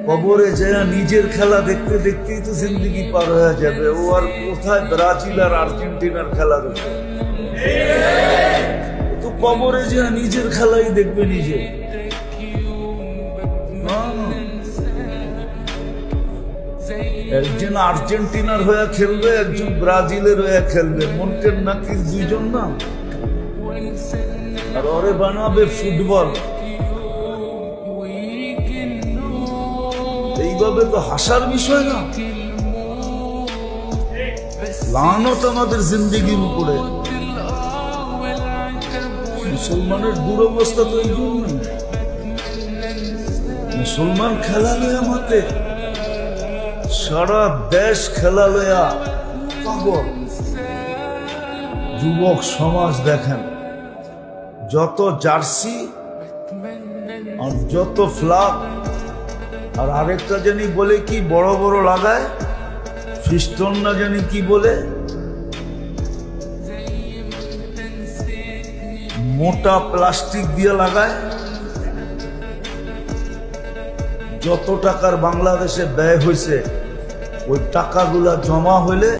কবরে যায় নিজের খেলা দেখতে দেখতেই তো জিন্দগি পার হয়ে যাবে। ও আর কোথায় ব্রাজিল আর আর্জেন্টিনার খেলা দেখবে? তো কবরে যায় নিজের খেলাই দেখবে নিজে। একজন আর্জেন্টিনার হয়ে খেলবে, একজন ব্রাজিলের হয়ে খেলবে। মন্টের নাকি দুইজন না, আর ওরে বানাবে ফুটবল। এইভাবে তো হাসার বিষয় না। লানত আমাদের জিন্দেগির উপরে। মুসলমানের দুরবস্থা তো এই জন্যই। মুসলমান খেলা লয়া মাতে, সারা দেশ খেলা লয়া পাগল। যুবক সমাজ দেখেন, যত জার্সি আর যত ফ্ল্যাগ, আর আরেকটা জানি বলে কি বড় বড় লাগায়, ফিস্টন না জানি কি বলে, মোটা প্লাস্টিক দিয়ে লাগায়। যত টাকার বাংলাদেশে ব্যয় হয়েছে, ওই টাকাগুলা জমা হইলে